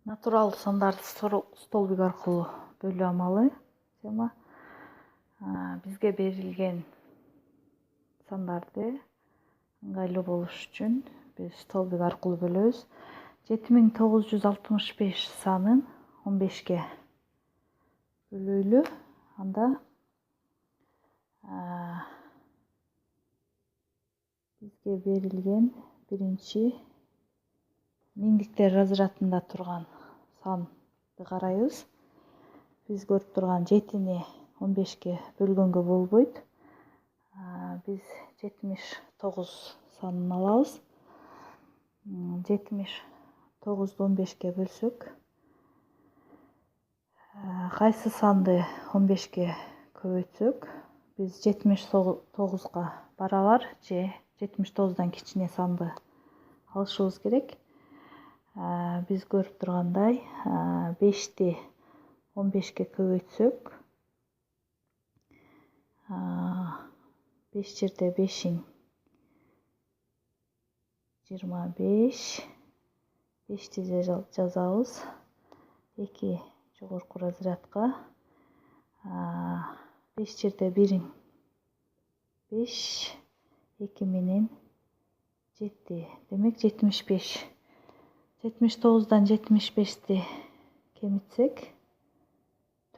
Натурал сандарды столбик аркылуу бөлүү амалы жана бизге берилген сандарды ыңгайлуу болуш үчүн биз столбик аркылуу бөлөбүз. 7965 санын 15ке бөлөйлү. Анда бизге берилген биринчи миңдиктер разрядында турган санды карайбыз. Биз көрүп турган 7-ни 15ке бөлгөнгө болбойт. Биз 79 санын алабыз. 79-ду 15ке бөлсөк, кайсы санды 15ке көбөйтсөк, биз 79га барабар же 79дан кичине санды алышыбыз керек. Биз көрүп тургандай 5-ти 15ке көбөйтсөк, 5 жерде 5-ин 25, 5-ти жазабыз. 2 жогорку разрядка 5 жерде 1-ин 5, 2 менен 7, демек 75. 79дан 75-ти кемитсек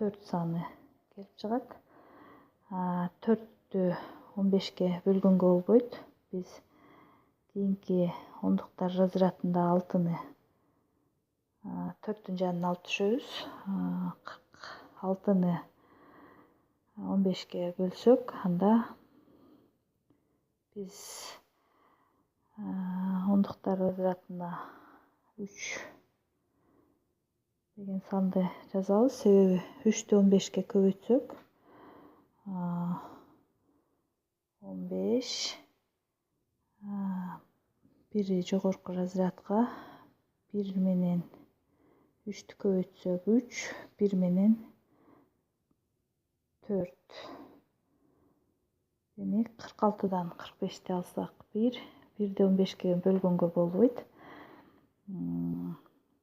4 саны келип чыгат. 4-тү 15ке бөлгөнгө болбойт. Биз кийинки ондуктар разрядында 6-ны 4-түн жанына алып түшөбүз. 46-ны 15ке бөлсөк, анда биз ондуктар разрядына 3 деген санды жазабыз. Себеби 3-тү 15ке көбөйтсөк 15, бiri жогорку разрядка 1 менен 3-тү көбөйтсөк 3, 1 менен 4. Демек 46дан 45-ти алсак 1, 1-ди 15ке бөлгөнгө болбойт.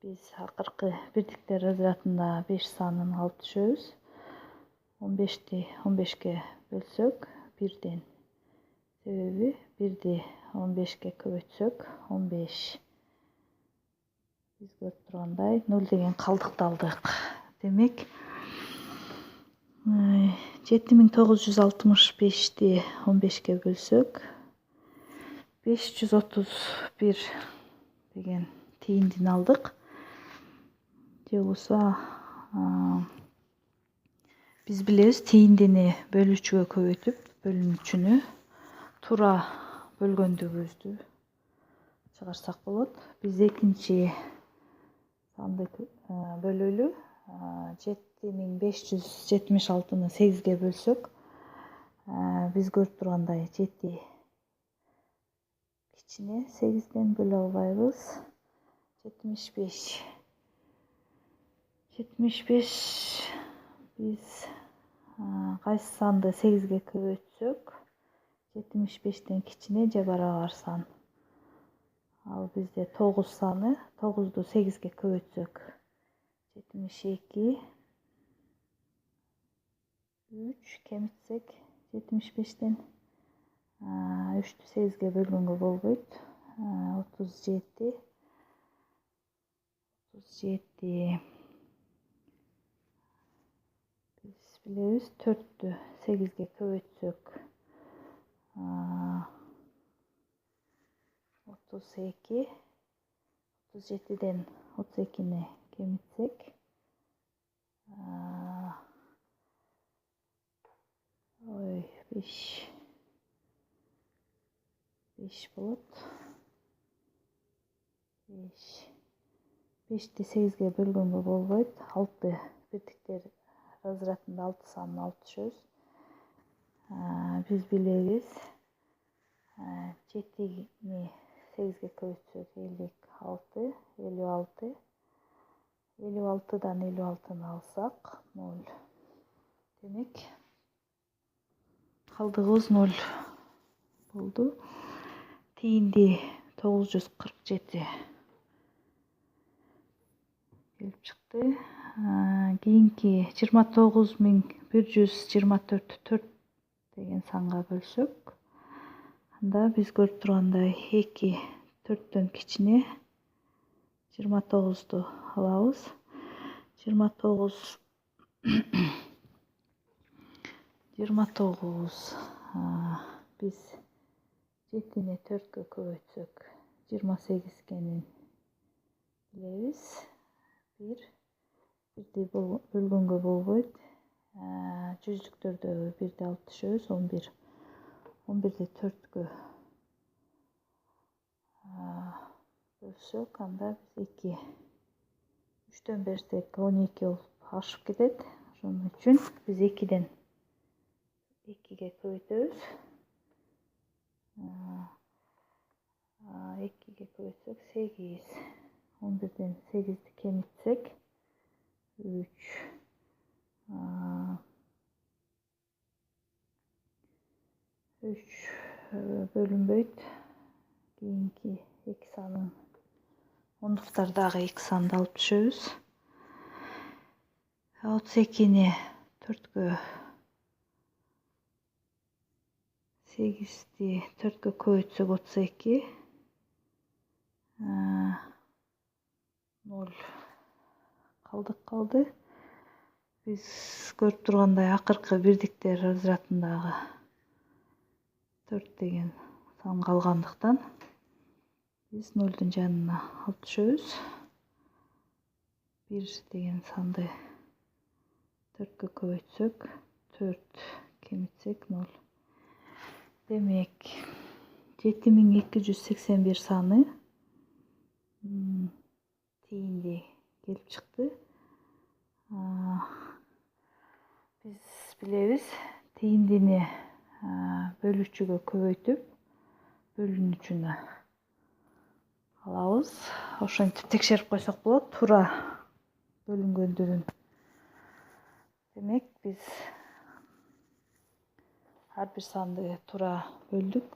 Биз акыркы бирдиктер разрядында 5 санын алып түшөбүз. 15-ти 15ке бөлсөк 1ден. Себеби 1-ди 15ке көбөйтсөк 15. Биз көрүп тургандай 0 деген калдыкты алдык. Демек 7965-ти 15ке бөлсөк 531 деген тийиндин алдык. Же болбосо биз билебиз, тийиндини бөлүүчүгө көбөйтүп, бөлүнүүчүнү туура бөлгөндүгүбүздү чыгарсак болот. Биз экинчи санды бөлөлү. 7576-ны 8ге бөлсөк, биз көрүп тургандай 7 кичине, 8ден бөлө албайбыз. 75 биз кайсы санды 8ге көбөйтсөк, 75тен кичине же барабар сан. Ал бизде 9 саны, 9-ду 8ге көбөйтсөк 72, 3 кемитсек 75тен 3-тү 8ге бөлгөнгө болбойт. 37 биз билебиз, 4-тү 8ге көбөйтсөк 32, 37ден 32-ни кемитсек 5 болот. 5-ти 8ге бөлгөнгө болбойт. 6 бирдиктер разрядында 6 санын алып түшөбүз. Биз билебиз, 7-ни 8ге көбөйтсөк 56, 56. 56дан 56-ны алсак 0. Демек калдыгыбыз 0 болду. Тийинди 947 келип чыкты. Кийинки 29124 4 деген санга бөлсөк, анда биз көрүп тургандай 2 4төн кичине 29-ду алабыз. 29 biz 7-ni 4-кө көбөйтсөк 28 экенин билебиz. 1-ди бөлгөнгө болбойт. Жүздүктөрдөгү 1-ди алып түшөбүз. 11. 11-ди 4-кө бөлсөк, анда биз 2. 3-төн берсек 12 болуп ашып кетет. Ошон үчүн биз 2-ден 2-ге көбөйтөбүз. 2-ге көбөйтсөк 8. 11-ден 8-ди кемитсек 3. 3 бөлүнбөйт. Кийинки 2 санын ондуктардагы 2 санды алып түшөбүз. 32-ни 4-кө 8-ди 4-кө көбөйтсөк 32. 0 kaldı. Biz көрүп тургандай акыркы бирдиктер разрядындагы 4 деген сан калгандыктан биз 0-дун жанына алып түшөбүз. 1 деген санды 4-кө көбөйтсөк 4 кемитсек 0. Демек 7281 саны тиинди келип чыкты. Биз билебиз, тииндини бөлүүчүгө көбөйтүп бөлүнүүчүнө алабыз. Ошентип текшерип койсок болот туура бөлүнгөндүгүн. Демек биз ар бир санды туура бөлдүк.